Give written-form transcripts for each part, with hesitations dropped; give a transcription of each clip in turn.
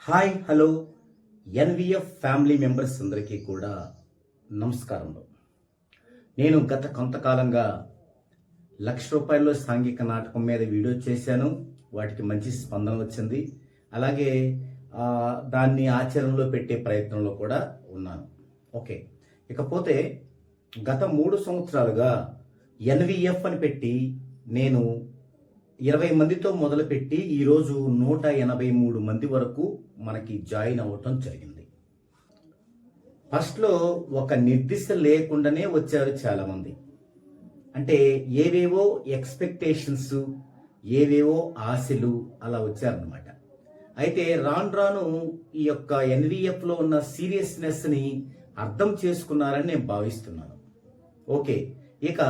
Hi hello ఎన్విఎఫ్ family members అందరికీ కూడా నమస్కారములు. నేను గత కొంతకాలంగా ₹1,00,000 సాంఘిక నాటకం మీద వీడియో చేశాను. వాటికి మంచి స్పందన వచ్చింది. అలాగే దాన్ని ఆచరణలో పెట్టే ప్రయత్నంలో కూడా ఉన్నాను. ఓకే, ఇకపోతే గత 3 సంవత్సరాలుగా ఎన్విఎఫ్ అని పెట్టి నేను 20 మందితో మొదలుపెట్టి ఈరోజు 183 మంది వరకు మనకి జాయిన్ అవ్వటం జరిగింది. ఫస్ట్లో ఒక నిర్దిష్ట లేకుండానే వచ్చారు చాలామంది. అంటే ఏవేవో ఎక్స్పెక్టేషన్స్, ఏవేవో ఆశలు అలా వచ్చారనమాట. అయితే రాను రాను ఈ యొక్క ఎన్విఎఫ్లో ఉన్న సీరియస్నెస్ని అర్థం చేసుకున్నారని నేను భావిస్తున్నాను. ఓకే, ఇక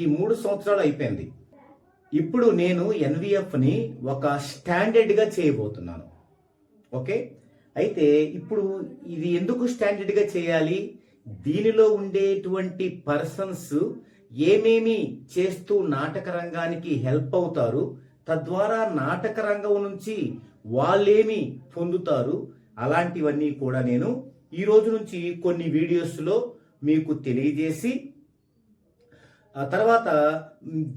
ఈ 3 సంవత్సరాలు అయిపోయింది. ఇప్పుడు నేను ఎన్విఎఫ్ని ఒక స్టాండర్డ్గా చేయబోతున్నాను. ఓకే, అయితే ఇప్పుడు ఇది ఎందుకు స్టాండర్డ్గా చేయాలి, దీనిలో ఉండేటువంటి పర్సన్స్ ఏమేమి చేస్తూ నాటక రంగానికి హెల్ప్ అవుతారు, తద్వారా నాటక రంగం నుంచి వాళ్ళేమి పొందుతారు, అలాంటివన్నీ కూడా నేను ఈ రోజు నుంచి కొన్ని వీడియోస్లో మీకు తెలియజేసి, ఆ తర్వాత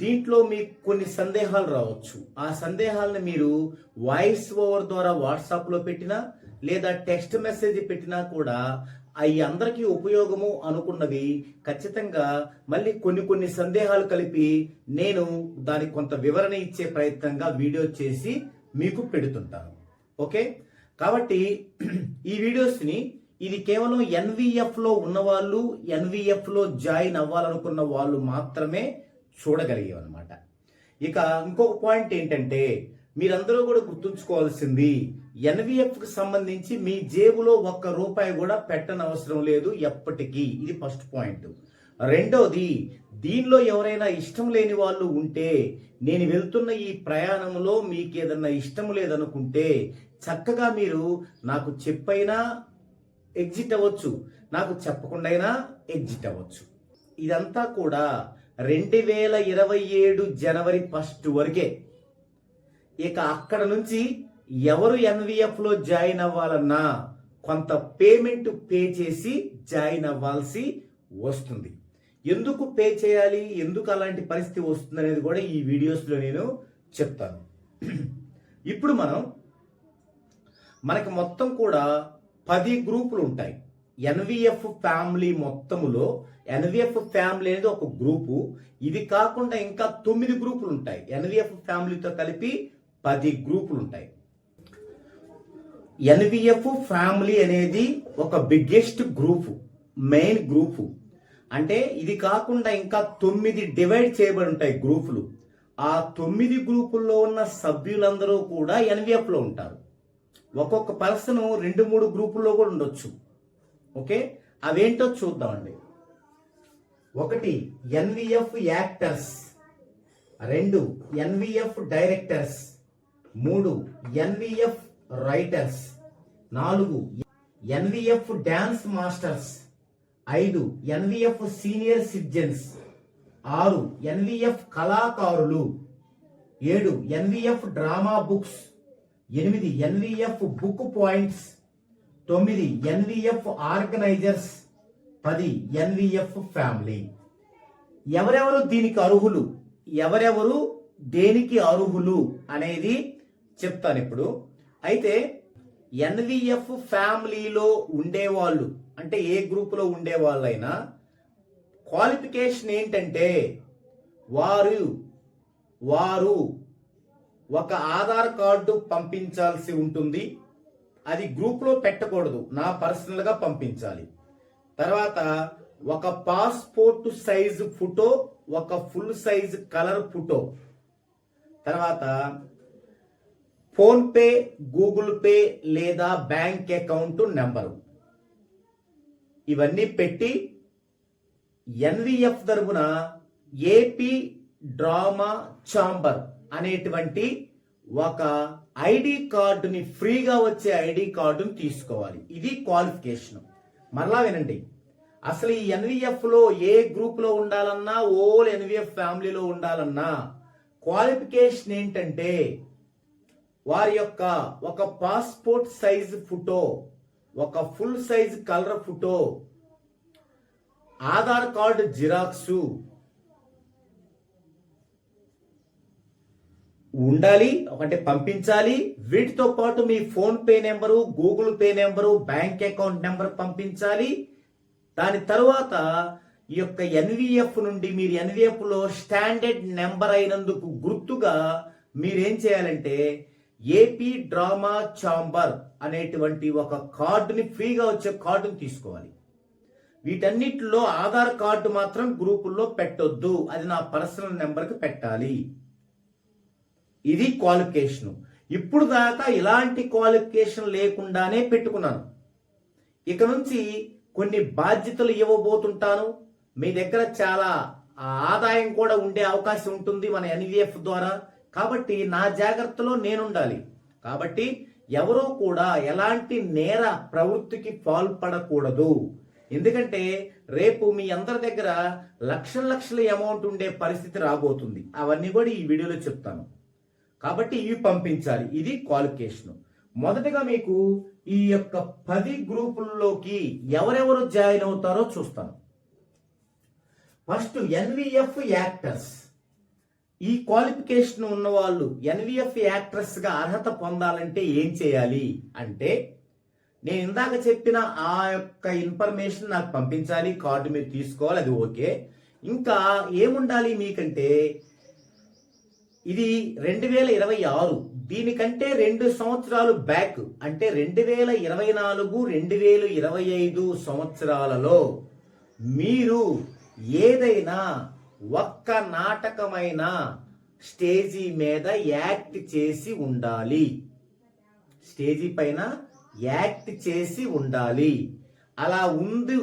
దీంట్లో మీకు కొన్ని సందేహాలు రావచ్చు. ఆ సందేహాలను మీరు వాయిస్ ఓవర్ ద్వారా వాట్సాప్లో పెట్టినా లేదా టెక్స్ట్ మెసేజ్ పెట్టినా కూడా అవి అందరికీ ఉపయోగము అనుకున్నవి ఖచ్చితంగా మళ్ళీ కొన్ని సందేహాలు కలిపి నేను దానికి కొంత వివరణ ఇచ్చే ప్రయత్నంగా వీడియో చేసి మీకు పెడుతుంటాను. ఓకే, కాబట్టి ఈ వీడియోస్ని ఇది కేవలం ఎన్విఎఫ్లో ఉన్నవాళ్ళు, ఎన్విఎఫ్లో జాయిన్ అవ్వాలనుకున్న వాళ్ళు మాత్రమే చూడగలిగేవన్నమాట. ఇక ఇంకొక పాయింట్ ఏంటంటే, మీరందరూ కూడా గుర్తుంచుకోవాల్సింది, ఎన్విఎఫ్కి సంబంధించి మీ జేబులో ₹1 కూడా పెట్టనవసరం లేదు ఎప్పటికీ. ఇది ఫస్ట్ పాయింట్. రెండోది, దీనిలో ఎవరైనా ఇష్టం లేని వాళ్ళు ఉంటే, నేను వెళ్తున్న ఈ ప్రయాణంలో మీకు ఏదన్నా ఇష్టం లేదనుకుంటే చక్కగా మీరు నాకు చెప్పైనా ఎగ్జిట్ అవ్వచ్చు, నాకు చెప్పకుండా అయినా ఎగ్జిట్ అవ్వచ్చు. ఇదంతా కూడా 2027 జనవరి 1 వరకే. ఇక అక్కడ నుంచి ఎవరు ఎన్విఎఫ్లో జాయిన్ అవ్వాలన్నా కొంత పేమెంట్ పే చేసి జాయిన్ అవ్వాల్సి వస్తుంది. ఎందుకు పే చేయాలి, ఎందుకు అలాంటి పరిస్థితి వస్తుంది అనేది కూడా ఈ వీడియోస్లో నేను చెప్తాను. ఇప్పుడు మనకి మొత్తం కూడా 10 గ్రూపులు ఉంటాయి. ఎన్విఎఫ్ ఫ్యామిలీ మొత్తములో ఎన్విఎఫ్ ఫ్యామిలీ అనేది ఒక గ్రూపు. ఇది కాకుండా ఇంకా 9 గ్రూపులు ఉంటాయి. ఎన్విఎఫ్ ఫ్యామిలీతో కలిపి 10 గ్రూపులు ఉంటాయి. ఎన్విఎఫ్ ఫ్యామిలీ అనేది ఒక బిగ్గెస్ట్ గ్రూపు, మెయిన్ గ్రూపు. అంటే ఇది కాకుండా ఇంకా 9 డివైడ్ చేయబడి ఉంటాయి గ్రూపులు. ఆ 9 గ్రూపుల్లో ఉన్న సభ్యులందరూ కూడా ఎన్విఎఫ్లో ఉంటారు. ఒక్కొక్క పర్సన్ 2-3 గ్రూపుల్లో కూడా ఉండొచ్చు. ఓకే, అవేంటో చూద్దామండి. 1 NVF actors, 2 NVF directors, 3 NVF writers, 4 NVF dance masters, 5 NVF senior citizens, 6 NVF కళాకారులు, 7 NVF drama books, 8 NVF book points, 9 NVF organizers, 10 NVF family. ఎవరెవరు దీనికి అర్హులు, ఎవరెవరు దేనికి అర్హులు అనేది చెప్తాను ఇప్పుడు. అయితే ఎన్విఎఫ్ ఫ్యామిలీలో ఉండేవాళ్ళు, అంటే ఏ గ్రూపులో ఉండేవాళ్ళైనా క్వాలిఫికేషన్ ఏంటంటే వారు ఒక ఆధార్ కార్డు పంపించాల్సి ఉంటుంది. అది గ్రూప్లో పెట్టకూడదు, నా పర్సనల్గా పంపించాలి. తర్వాత ఒక పాస్పోర్ట్ సైజ్ ఫోటో, ఒక ఫుల్ సైజ్ కలర్ ఫోటో, తర్వాత ఫోన్పే, గూగుల్ పే లేదా బ్యాంక్ అకౌంట్ నెంబరు, ఇవన్నీ పెట్టి ఎన్విఎఫ్ తరపున ఏపీ డ్రామా ఛాంబర్ అనేటువంటి ఒక ఐడి కార్డుని, ఫ్రీగా వచ్చే ఐడి కార్డుని తీసుకోవాలి. ఇది క్వాలిఫికేషన్. మరలా వినండి, అసలు ఈ ఎన్విఎఫ్లో ఏ గ్రూప్లో ఉండాలన్నా, ఓల్ ఎన్విఎఫ్ ఫ్యామిలీలో ఉండాలన్నా క్వాలిఫికేషన్ ఏంటంటే వారి యొక్క ఒక పాస్పోర్ట్ సైజ్ ఫోటో, ఒక full size colour photo, Aadhaar card xerox ఉండాలి, ఒకటి పంపించాలి. వీటితో పాటు మీ PhonePe number, Google Pay number, bank account number పంపించాలి. దాని తరువాత ఈ యొక్క ఎన్విఎఫ్ నుండి మీరు ఎన్విఎఫ్ లో స్టాండర్డ్ నెంబర్ అయినందుకు గుర్తుగా మీరేం చేయాలంటే ఏపీ డ్రామా ఛాంబర్ అనేటువంటి ఒక కార్డుని, ఫ్రీగా వచ్చే కార్డుని తీసుకోవాలి. వీటన్నిటిలో ఆధార్ కార్డు మాత్రం గ్రూపుల్లో పెట్టొద్దు, అది నా పర్సనల్ నెంబర్కి పెట్టాలి. ఇది క్వాలిఫికేషన్. ఇప్పుడు దాకా ఇలాంటి క్వాలిఫికేషన్ లేకుండానే పెట్టుకున్నాను. ఇక నుంచి కొన్ని బాధ్యతలు ఇవ్వబోతుంటాను. మీ దగ్గర చాలా ఆదాయం కూడా ఉండే అవకాశం ఉంటుంది మన ఎన్విఎఫ్ ద్వారా. కాబట్టి నా జాగ్రత్తలో నేనుండాలి. కాబట్టి ఎవరూ కూడా ఎలాంటి నేర ప్రవృత్తికి పాల్పడకూడదు. ఎందుకంటే రేపు మీ అందరి దగ్గర లక్షల అమౌంట్ ఉండే పరిస్థితి రాబోతుంది. అవన్నీ కూడా ఈ వీడియోలో చెప్తాను. కాబట్టి ఇవి పంపించాలి. ఇది క్వాలిఫికేషన్. మొదటగా మీకు ఈ యొక్క 10 గ్రూపుల్లోకి ఎవరెవరు జాయిన్ అవుతారో చూస్తాను. First NVF actors. ఈ క్వాలిఫికేషన్ ఉన్న వాళ్ళు ఎన్విఎఫ్ యాక్టర్స్ గా అర్హత పొందాలంటే ఏం చేయాలి అంటే, నేను ఇందాక చెప్పిన ఆ యొక్క ఇన్ఫర్మేషన్ నాకు పంపించాలి. కార్డు మీరు తీసుకోవాలి, అది ఓకే. ఇంకా ఏముండాలి మీకంటే, ఇది 2026. దీనికంటే 2 సంవత్సరాలు బ్యాక్ అంటే 2024, 2025 సంవత్సరాలలో మీరు ఏదైనా ఒక్క నాటకమైన స్టేజీ మీద యాక్ట్ చేసి ఉండాలి. స్టేజీ పైన యాక్ట్ చేసి ఉండాలి. అలా ఉంది,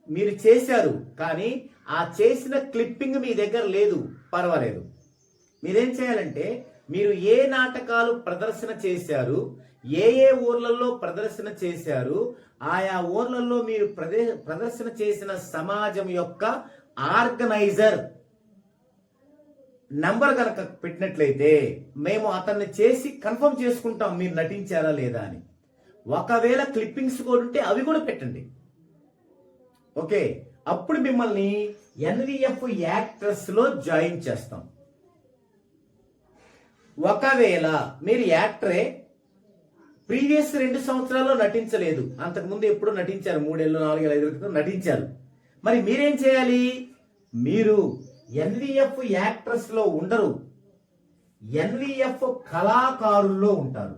మీరు చేశారు కానీ ఆ చేసిన క్లిప్పింగ్ మీ దగ్గర లేదు, పర్వాలేదు. మీరేం చేయాలంటే, మీరు ఏ నాటకాలు ప్రదర్శన చేశారు, ఏ ఊర్లలో ప్రదర్శన చేశారు, ఆయా ఊర్లలో మీరు ప్రదర్శన చేసిన సమాజం యొక్క ఆర్గనైజర్ నంబర్ కనుక పెట్టినట్లయితే మేము అతన్ని చేసి కన్ఫర్మ్ చేసుకుంటాం మీరు నటించారా లేదా అని. ఒకవేళ క్లిప్పింగ్స్ కూడా ఉంటే అవి కూడా పెట్టండి, ఓకే. అప్పుడు మిమ్మల్ని ఎన్విఎఫ్ యాక్ట్రెస్ లో జాయిన్ చేస్తాం. ఒకవేళ మీరు యాక్టరే, ప్రీవియస్ 2 సంవత్సరాల్లో నటించలేదు, అంతకుముందు ఎప్పుడు నటించారు, 3 ఏళ్ళు 4 ఏళ్ళు 5 ఏళ్ళ క్రితం నటించారు, మరి మీరేం చేయాలి? మీరు ఎన్విఎఫ్ యాక్ట్రెస్ లో ఉండరు, ఎన్విఎఫ్ కళాకారుల్లో ఉంటారు.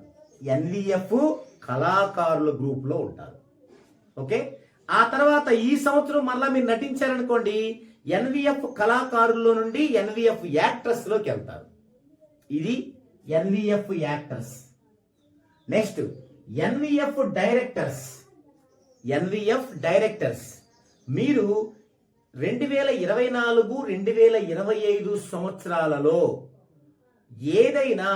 ఎన్విఎఫ్ కళాకారుల గ్రూప్ లో ఉంటారు, ఓకే. ఆ తర్వాత ఈ సంవత్సరం మళ్ళా మీరు నటించారనుకోండి, ఎన్విఎఫ్ కళాకారుల్లో నుండి ఎన్విఎఫ్ యాక్ట్రెస్ లోకి వెళ్తారు. ఇది NVF actors. Next NVF directors. NVF directors మీరు 2024, 2025 సంవత్సరాలలో ఏదైనా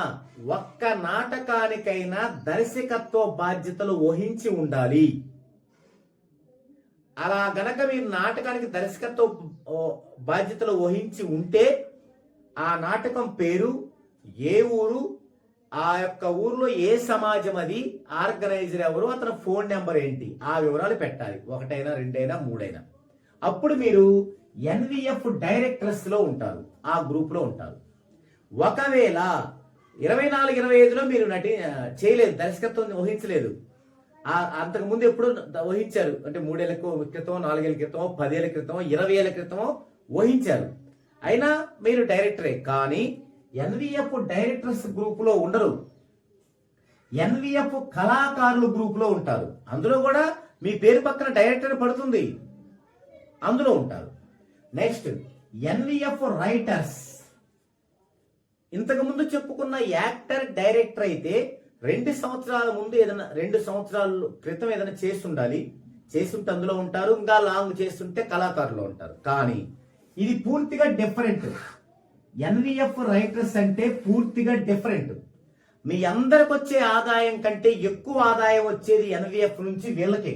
ఒక్క నాటకానికైనా దర్శకత్వ బాధ్యతలు వహించి ఉండాలి. అలా గనక మీరు నాటకానికి దర్శకత్వ బాధ్యతలు వహించి ఉంటే ఆ నాటకం పేరు, ఏ ఊరు, ఆ యొక్క ఊర్లో ఏ సమాజం, అది ఆర్గనైజర్ ఎవరు, అతని ఫోన్ నెంబర్ ఏంటి, ఆ వివరాలు పెట్టాలి. 1 అయినా 2 అయినా 3 అయినా. అప్పుడు మీరు ఎన్విఎఫ్ డైరెక్టర్స్ లో ఉంటారు, ఆ గ్రూప్ లో ఉంటారు. ఒకవేళ 24, 25లో మీరు చేయలేదు, దర్శకత్వం వహించలేదు, అంతకు ముందు ఎప్పుడు వహించారు అంటే 3 ఏళ్ల క్రితం, 4 ఏళ్ల క్రితం, 10 ఏళ్ల క్రితం, 20 ఏళ్ల క్రితం వహించారు, అయినా మీరు డైరెక్టరే. కానీ ఎన్విఎఫ్ డైరెక్టర్స్ గ్రూప్ లో ఉండరు, ఎన్విఎఫ్ కళాకారుల గ్రూప్ లో ఉంటారు. అందులో కూడా మీ పేరు పక్కన డైరెక్టర్ పడుతుంది, అందులో ఉంటారు. Next NVF writers. ఇంతకు ముందు చెప్పుకున్న యాక్టర్, డైరెక్టర్ అయితే 2 సంవత్సరాల ముందు ఏదైనా 2 సంవత్సరాల క్రితం ఏదైనా చేసి ఉండాలి, చేస్తుంటే అందులో ఉంటారు. ఇంకా లాంగ్ చేస్తుంటే కళాకారులు ఉంటారు. కానీ ఇది పూర్తిగా డిఫరెంట్. ఎన్విఎఫ్ రైటర్స్ అంటే పూర్తిగా డిఫరెంట్. మీ అందరికి వచ్చే ఆదాయం కంటే ఎక్కువ ఆదాయం వచ్చేది ఎన్విఎఫ్ నుంచి వీళ్ళకే.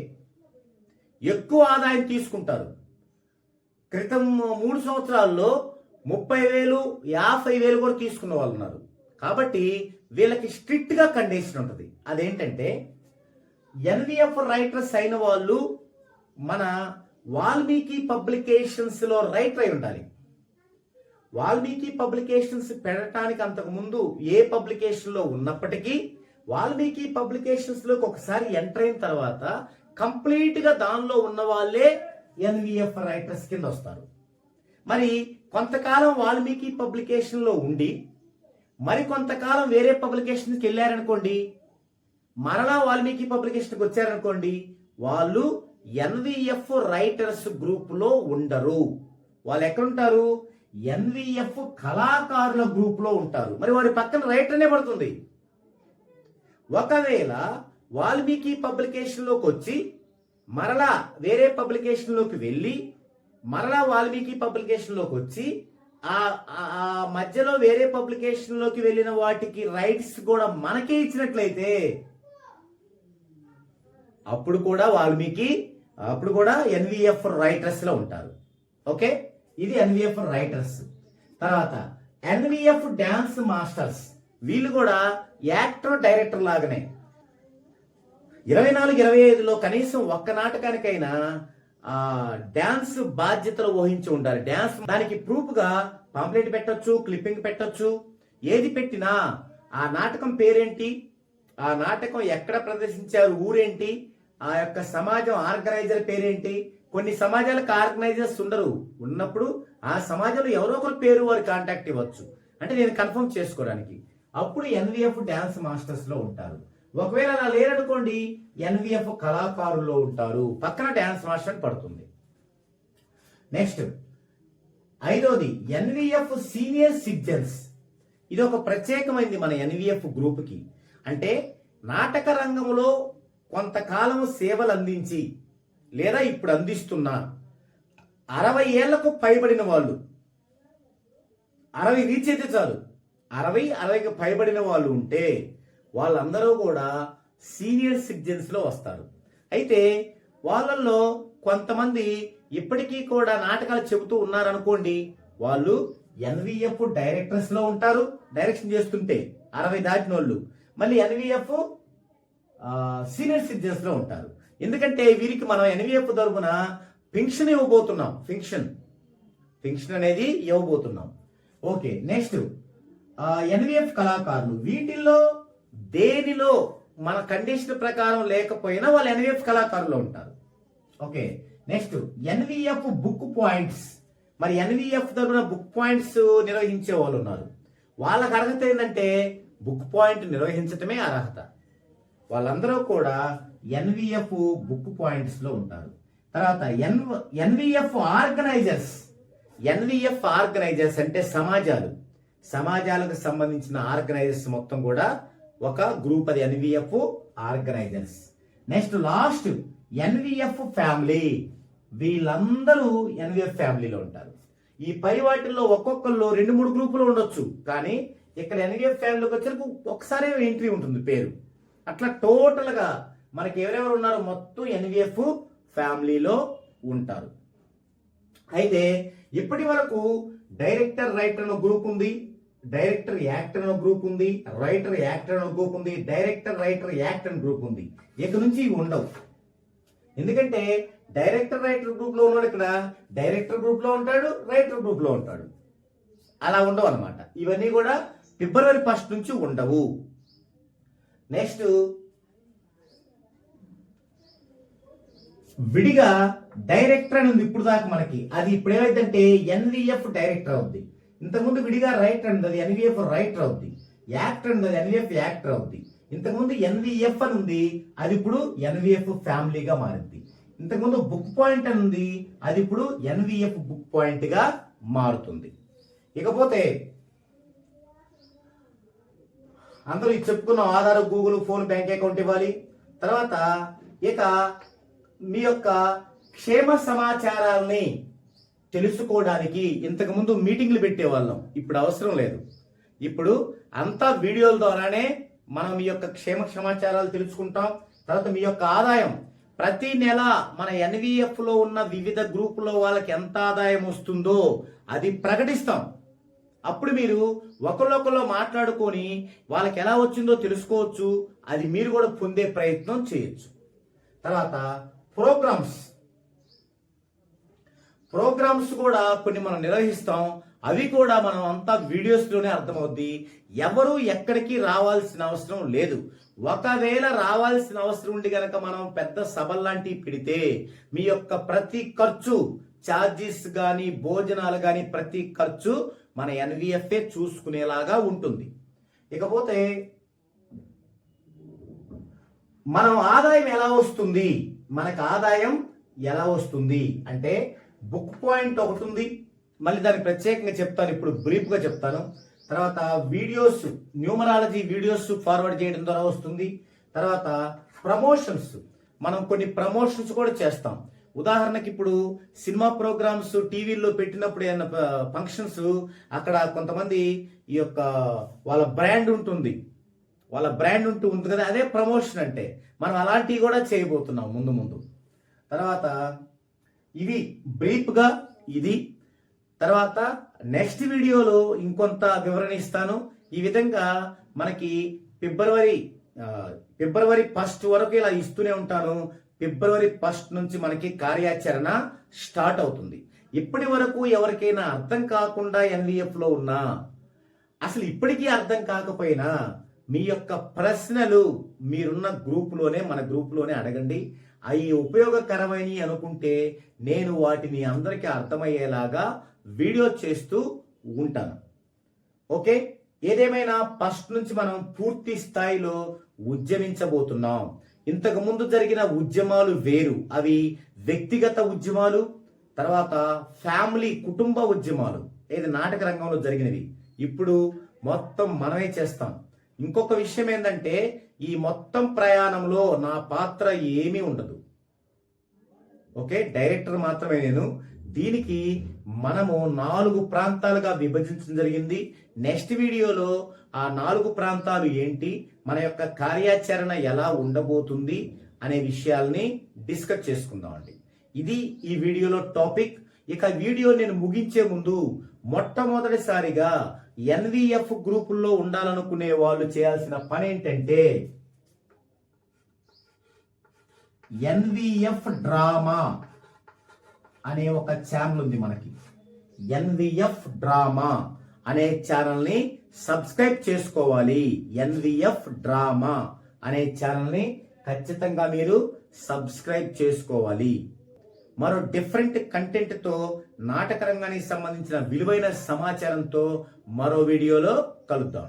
ఎక్కువ ఆదాయం తీసుకుంటారు. క్రితం 3 సంవత్సరాల్లో 30,000, 50,000 కూడా తీసుకున్న వాళ్ళు ఉన్నారు. కాబట్టి వీళ్ళకి స్ట్రిక్ట్ గా కండిషన్ ఉంటుంది. అదేంటంటే ఎన్విఎఫ్ రైటర్స్ అయిన వాళ్ళు మన వాల్మీకి పబ్లికేషన్స్ లో రైటర్ అయి ఉండాలి. వాల్మీకి పబ్లికేషన్స్ పెట్టడానికి అంతకు ముందు ఏ పబ్లికేషన్ లో ఉన్నప్పటికీ వాల్మీకి పబ్లికేషన్స్ లోకి ఒకసారి ఎంటర్ అయిన తర్వాత కంప్లీట్ గా దానిలో ఉన్న వాళ్ళే ఎన్విఎఫ్ రైటర్స్ కింద వస్తారు. మరి కొంతకాలం వాల్మీకి పబ్లికేషన్ లో ఉండి మరి కొంతకాలం వేరే పబ్లికేషన్కి వెళ్ళారనుకోండి, మరలా వాల్మీకి పబ్లికేషన్కి వచ్చారనుకోండి, వాళ్ళు ఎన్విఎఫ్ రైటర్స్ గ్రూప్ లో ఉండరు. వాళ్ళు ఎక్కడుంటారు? ఎన్విఎఫ్ కళాకారుల గ్రూప్ లో ఉంటారు. మరి వాడి పక్కన రైటర్నే పడుతుంది. ఒకవేళ వాల్మీకి పబ్లికేషన్ లోకి వచ్చి మరలా వేరే పబ్లికేషన్ లోకి వెళ్ళి మరలా వాల్మీకి పబ్లికేషన్ లోకి వచ్చి ఆ మధ్యలో వేరే పబ్లికేషన్ లోకి వెళ్ళిన వాటికి రైట్స్ కూడా మనకే ఇచ్చినట్లయితే అప్పుడు కూడా ఎన్విఎఫ్ రైటర్స్ లో ఉంటారు. ఓకే, ఇది ఎన్విఎఫ్ రైటర్స్. తర్వాత ఎన్విఎఫ్ డాన్స్ మాస్టర్స్, వీళ్ళు కూడా యాక్టర్ డైరెక్టర్ లాగానే 24-25లో కనీసం ఒక్క నాటకానికైనా డాన్స్ బాధ్యతలు వహించి ఉండాలి. డాన్స్ దానికి ప్రూఫ్ గా పాంప్లెట్ పెట్టొచ్చు, క్లిప్పింగ్ పెట్టొచ్చు. ఏది పెట్టినా ఆ నాటకం పేరేంటి, ఆ నాటకం ఎక్కడ ప్రదర్శించారు, ఊరేంటి, ఆ యొక్క సమాజం ఆర్గనైజర్ పేరేంటి. కొన్ని సమాజాలకు ఆర్గనైజర్స్ ఉండరు, ఉన్నప్పుడు ఆ సమాజంలో ఎవరో ఒకరి పేరు వారి కాంటాక్ట్ ఇవ్వచ్చు, అంటే నేను కన్ఫర్మ్ చేసుకోవడానికి. అప్పుడు ఎన్విఎఫ్ డాన్స్ మాస్టర్స్ లో ఉంటారు. ఒకవేళ అలా లేరనుకోండి, ఎన్విఎఫ్ కళాకారుల్లో ఉంటారు, పక్కన డాన్స్ మాస్టర్ అని పడుతుంది. నెక్స్ట్ 5వది ఎన్విఎఫ్ సీనియర్ సిటిజన్స్. ఇది ఒక ప్రత్యేకమైనది మన ఎన్విఎఫ్ గ్రూప్ కి. అంటే నాటక రంగంలో కొంతకాలం సేవలు అందించి లేదా ఇప్పుడు అందిస్తున్న 60 ఏళ్లకు పైబడిన వాళ్ళు, 60 రీచ్ అయితే చాలు, 60కి పైబడిన వాళ్ళు ఉంటే వాళ్ళందరూ కూడా సీనియర్ సిటిజన్స్ లో వస్తారు. అయితే వాళ్ళల్లో కొంతమంది ఇప్పటికీ కూడా నాటకాలు చెబుతూ ఉన్నారనుకోండి, వాళ్ళు ఎన్విఎఫ్ డైరెక్టర్స్ లో ఉంటారు, డైరెక్షన్ చేస్తుంటే 60 దాటిన వాళ్ళు. మళ్ళీ ఎన్విఎఫ్ సీనియర్ సిటిజన్స్ లో ఉంటారు. ఎందుకంటే వీరికి మనం ఎన్విఎఫ్ తరపున పెన్షన్ ఇవ్వబోతున్నాం, పెన్షన్ అనేది ఇవ్వబోతున్నాం. ఓకే, నెక్స్ట్ ఎన్విఎఫ్ కళాకారులు. వీటిల్లో దేనిలో మన కండిషన్ ప్రకారం లేకపోయినా వాళ్ళు ఎన్విఎఫ్ కళాకారులు ఉంటారు. Okay, next NVF book points. మరి ఎన్విఎఫ్ తరపున బుక్ పాయింట్స్ నిర్వహించే వాళ్ళు ఉన్నారు. వాళ్ళకి అర్హత ఏంటంటే బుక్ పాయింట్ నిర్వహించటమే అర్హత. వాళ్ళందరూ కూడా ఎన్విఎఫ్ బుక్ పాయింట్స్ లో ఉంటారు. తర్వాత ఎన్విఎఫ్ ఆర్గనైజర్స్. ఎన్విఎఫ్ ఆర్గనైజర్స్ అంటే సమాజాలకు సంబంధించిన ఆర్గనైజర్స్ మొత్తం కూడా ఒక గ్రూప్, అది NVF organizers. Next last NVF family. వీళ్ళందరూ ఎన్విఎఫ్ ఫ్యామిలీలో ఉంటారు. ఈ పై వాటిల్లో ఒక్కొక్కళ్ళు 2-3 గ్రూపులు ఉండొచ్చు, కానీ ఇక్కడ ఎన్విఎఫ్ ఫ్యామిలీకి వచ్చేందుకు ఒకసారి ఎంట్రీ ఉంటుంది పేరు. అట్లా టోటల్ గా మనకి ఎవరెవరు ఉన్నారో మొత్తం ఎన్విఎఫ్ ఫ్యామిలీలో ఉంటారు. అయితే ఇప్పటి వరకు డైరెక్టర్ రైటర్ అనే గ్రూప్ ఉంది, డైరెక్టర్ యాక్టర్ అనే గ్రూప్ ఉంది, రైటర్ యాక్టర్ అనే గ్రూప్ ఉంది, డైరెక్టర్ రైటర్ యాక్టర్ అనే గ్రూప్ ఉంది. ఇక నుంచి ఇవి ఉండవు. ఎందుకంటే డైరెక్టర్ రైటర్ గ్రూప్ లో ఉన్నాడు, ఇక్కడ డైరెక్టర్ గ్రూప్ లో ఉంటాడు, రైటర్ గ్రూప్ లో ఉంటాడు. అలా ఉండవు అనమాట. ఇవన్నీ కూడా ఫిబ్రవరి 1 నుంచి ఉండవు. నెక్స్ట్ విడిగా డైరెక్టర్ అని ఉంది ఇప్పుడు దాకా మనకి. అది ఇప్పుడు ఏమైందంటే ఎన్విఎఫ్ డైరెక్టర్ అవుద్ది. ఇంతకుముందు విడిగా రైటర్ అని అది ఎన్విఎఫ్ రైటర్ అవుద్ది. యాక్టర్ అని అది ఎన్విఎఫ్ యాక్టర్ అవుద్ది. ఇంతకుముందు ఎన్విఎఫ్ అని ఉంది, అది ఇప్పుడు ఎన్విఎఫ్ ఫ్యామిలీగా మారింది. ఇంతకుముందు బుక్ పాయింట్ అని ఉంది, అది ఇప్పుడు ఎన్విఎఫ్ బుక్ పాయింట్ గా మారుతుంది. ఇకపోతే అందరూ చెప్పుకున్న Aadhaar, Google, phone, bank account ఇవ్వాలి. తర్వాత ఇక మీ యొక్క క్షేమ సమాచారాలని తెలుసుకోవడానికి ఇంతకుముందు మీటింగ్లు పెట్టేవాళ్ళం, ఇప్పుడు అవసరం లేదు. ఇప్పుడు అంతా వీడియోల ద్వారానే మనం మీ యొక్క క్షేమ సమాచారాలు తెలుసుకుంటాం. తర్వాత మీ యొక్క ఆదాయం ప్రతి నెల మన ఎన్విఎఫ్ లో ఉన్న వివిధ గ్రూపులో వాళ్ళకి ఎంత ఆదాయం వస్తుందో అది ప్రకటిస్తాం. అప్పుడు మీరు ఒకళ్ళొకళ్ళు మాట్లాడుకొని వాళ్ళకి ఎలా వచ్చిందో తెలుసుకోవచ్చు. అది మీరు కూడా పొందే ప్రయత్నం చేయొచ్చు. తర్వాత ప్రోగ్రామ్స్ కూడా కొన్ని మనం నిర్వహిస్తాం. అవి కూడా మనం అంతా వీడియోస్లోనే అర్థమవుద్ది. ఎవరు ఎక్కడికి రావాల్సిన అవసరం లేదు. ఒకవేళ రావాల్సిన అవసరం ఉండి గనక మనం పెద్ద సభలు లాంటివి పెడితే మీ యొక్క ప్రతి ఖర్చు, ఛార్జెస్ కానీ భోజనాలు కానీ ప్రతి ఖర్చు మన ఎన్విఎఫ్ఏ చూసుకునేలాగా ఉంటుంది. ఇకపోతే మనం ఆదాయం ఎలా వస్తుంది, మనకు ఆదాయం ఎలా వస్తుంది అంటే బుక్ పాయింట్ ఒకటి ఉంది. మళ్ళీ దాన్ని ప్రత్యేకంగా చెప్తాను, ఇప్పుడు బ్రీఫ్గా చెప్తాను. తర్వాత వీడియోస్, న్యూమరాలజీ వీడియోస్ ఫార్వర్డ్ చేయడం ద్వారా వస్తుంది. తర్వాత ప్రమోషన్స్, మనం కొన్ని ప్రమోషన్స్ కూడా చేస్తాం. ఉదాహరణకి ఇప్పుడు సినిమా ప్రోగ్రామ్స్ టీవీల్లో పెట్టినప్పుడు ఏమైనా ఫంక్షన్స్, అక్కడ కొంతమంది ఈ యొక్క వాళ్ళ బ్రాండ్ ఉంటుంది కదా, అదే ప్రమోషన్ అంటే. మనం అలాంటివి కూడా చేయబోతున్నాం ముందు. తర్వాత ఇవి బ్రీఫ్గా ఇది. తర్వాత నెక్స్ట్ వీడియోలో ఇంకొంత వివరణ ఇస్తాను. ఈ విధంగా మనకి ఫిబ్రవరి 1 వరకు ఇలా ఇస్తూనే ఉంటాను. ఫిబ్రవరి 1 నుంచి మనకి కార్యాచరణ స్టార్ట్ అవుతుంది. ఇప్పటి వరకు ఎవరికైనా అర్థం కాకుండా ఎన్విఎఫ్లో ఉన్నా, అసలు ఇప్పటికీ అర్థం కాకపోయినా మీ యొక్క ప్రశ్నలు మీరున్న మన గ్రూపులోనే అడగండి. అవి ఉపయోగకరమని అనుకుంటే నేను వాటిని అందరికీ అర్థమయ్యేలాగా వీడియో చేస్తూ ఉంటాను. ఓకే, ఏదేమైనా 1 నుంచి మనం పూర్తి స్థాయిలో ఉద్యమించబోతున్నాం. ఇంతకు ముందు జరిగిన ఉద్యమాలు వేరు, అవి వ్యక్తిగత ఉద్యమాలు, తర్వాత ఫ్యామిలీ కుటుంబ ఉద్యమాలు, ఏది నాటక రంగంలో జరిగినవి. ఇప్పుడు మొత్తం మనమే చేస్తాం. ఇంకొక విషయం ఏంటంటే ఈ మొత్తం ప్రయాణంలో నా పాత్ర ఏమీ ఉండదు. ఓకే, డైరెక్టర్ మాత్రమే నేను. దీనికి మనము 4 ప్రాంతాలుగా విభజించడం జరిగింది. నెక్స్ట్ వీడియోలో ఆ 4 ప్రాంతాలు ఏంటి, మన యొక్క కార్యాచరణ ఎలా ఉండబోతుంది అనే విషయాల్ని డిస్కస్ చేసుకుందామండి. ఇది ఈ వీడియోలో టాపిక్. ఇక వీడియో నేను ముగించే ముందు మొట్టమొదటిసారిగా ఎన్విఎఫ్ గ్రూపుల్లో ఉండాలనుకునే వాళ్ళు చేయాల్సిన పని ఏంటంటే ఎన్విఎఫ్ డ్రామా అనే ఒక ఛానల్ ఉంది మనకి. ఎన్విఎఫ్ డ్రామా అనే ఛానల్ని సబ్స్క్రైబ్ చేసుకోవాలి. ఎన్విఎఫ్ డ్రామా అనే ఛానల్ని ఖచ్చితంగా మీరు సబ్స్క్రైబ్ చేసుకోవాలి. మరో డిఫరెంట్ కంటెంట్తో, నాటక రంగానికి సంబంధించిన విలువైన సమాచారంతో మరో వీడియోలో కలుద్దాం.